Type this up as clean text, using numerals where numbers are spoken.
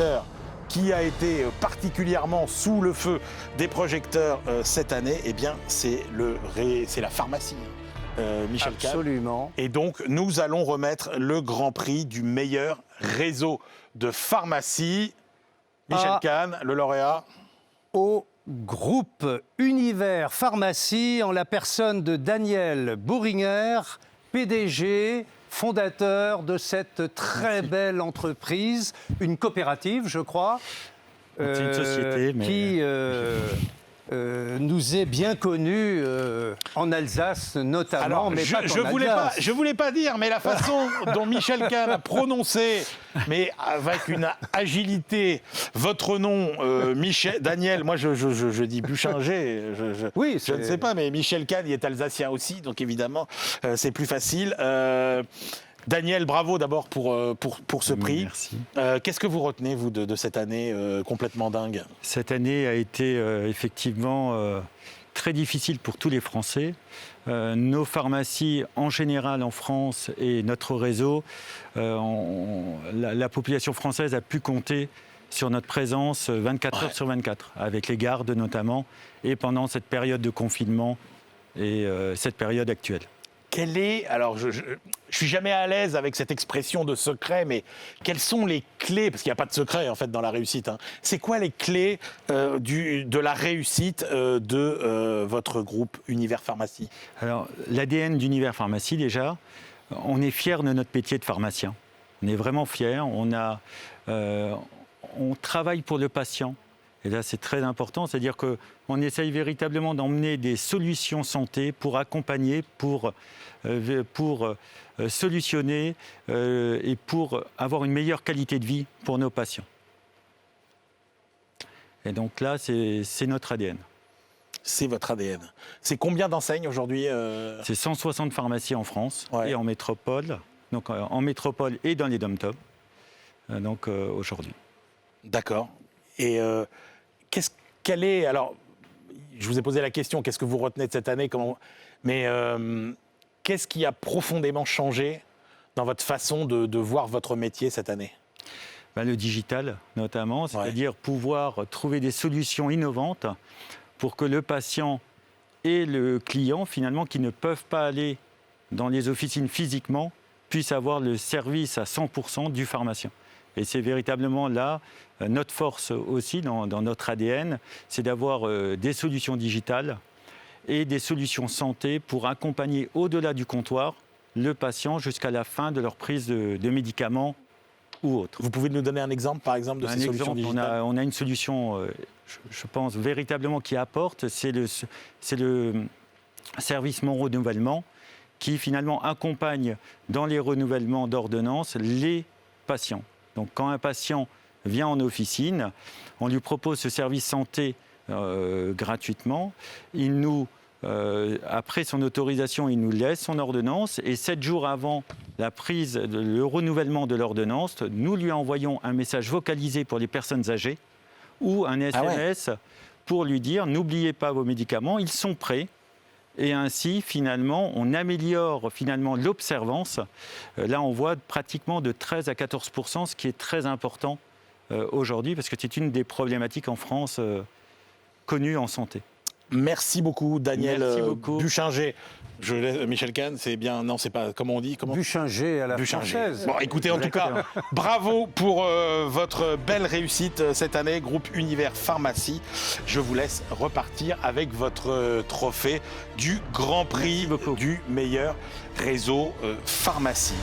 secteur qui a été particulièrement sous le feu des projecteurs cette année, eh bien, c'est la pharmacie. Michel Kahn. Absolument. Et donc, nous allons remettre le grand prix du meilleur réseau de pharmacie. Michel Kahn, le lauréat. Au groupe Univers Pharmacie, en la personne de Daniel Bouringer, PDG, fondateur de cette très belle entreprise, une coopérative, je crois, c'est une société, mais... qui nous est bien connue en Alsace notamment, alors, mais pas qu'en Alsace. Je voulais pas dire, mais la façon dont Michel Kahn a prononcé, mais avec une agilité, votre nom, Daniel, moi je dis Buchinger, Oui, je ne sais pas, mais Michel Kahn il est alsacien aussi, donc évidemment c'est plus facile. Daniel, bravo d'abord pour ce prix. Merci. Qu'est-ce que vous retenez, vous, de cette année complètement dingue ? Cette année a été effectivement très difficile pour tous les Français. Nos pharmacies, en général en France, et notre réseau, la population française a pu compter sur notre présence 24 heures sur 24, avec les gardes notamment, et pendant cette période de confinement et cette période actuelle. Quelle est, alors je suis jamais à l'aise avec cette expression de secret, mais quelles sont les clés, parce qu'il n'y a pas de secret en fait dans la réussite, hein. C'est quoi les clés de la réussite de votre groupe Univers Pharmacie ? Alors, l'ADN d'Univers Pharmacie, déjà, on est fiers de notre métier de pharmacien. On est vraiment fiers, on travaille pour le patient. Et là, c'est très important, c'est-à-dire qu'on essaye véritablement d'emmener des solutions santé pour accompagner, pour solutionner et pour avoir une meilleure qualité de vie pour nos patients. Et donc là, c'est notre ADN. C'est votre ADN. C'est combien d'enseignes aujourd'hui C'est 160 pharmacies en France Ouais. et en métropole, donc en métropole et dans les dom-toms, donc aujourd'hui. D'accord. Et quelle est, alors, je vous ai posé la question, qu'est-ce que vous retenez de cette année, mais qu'est-ce qui a profondément changé dans votre façon de voir votre métier cette année ? Le digital notamment, c'est-à-dire pouvoir trouver des solutions innovantes pour que le patient et le client, finalement, qui ne peuvent pas aller dans les officines physiquement, puissent avoir le service à 100% du pharmacien. Et c'est véritablement là notre force aussi dans notre ADN, c'est d'avoir des solutions digitales et des solutions santé pour accompagner au-delà du comptoir le patient jusqu'à la fin de leur prise de médicaments ou autres. Vous pouvez nous donner un exemple, par exemple, de ces solutions digitales ? On a une solution, je pense, véritablement qui apporte, c'est le service Mon Renouvellement qui finalement accompagne dans les renouvellements d'ordonnances les patients. Donc quand un patient vient en officine, on lui propose ce service santé gratuitement. Après son autorisation, il nous laisse son ordonnance et 7 jours avant le renouvellement de l'ordonnance, nous lui envoyons un message vocalisé pour les personnes âgées ou un SMS pour lui dire « N'oubliez pas vos médicaments, ils sont prêts ». Et ainsi, finalement, on améliore l'observance. Là, on voit pratiquement de 13 à 14%, ce qui est très important aujourd'hui, parce que c'est une des problématiques en France connues en santé. Merci beaucoup, Daniel Buchinger. Michel Kahn, c'est bien, non, c'est pas, comment on dit Buchinger à la française. Bon, écoutez, en tout cas, bravo pour votre belle réussite cette année, groupe Univers Pharmacie. Je vous laisse repartir avec votre trophée du Grand Prix du meilleur réseau pharmacie.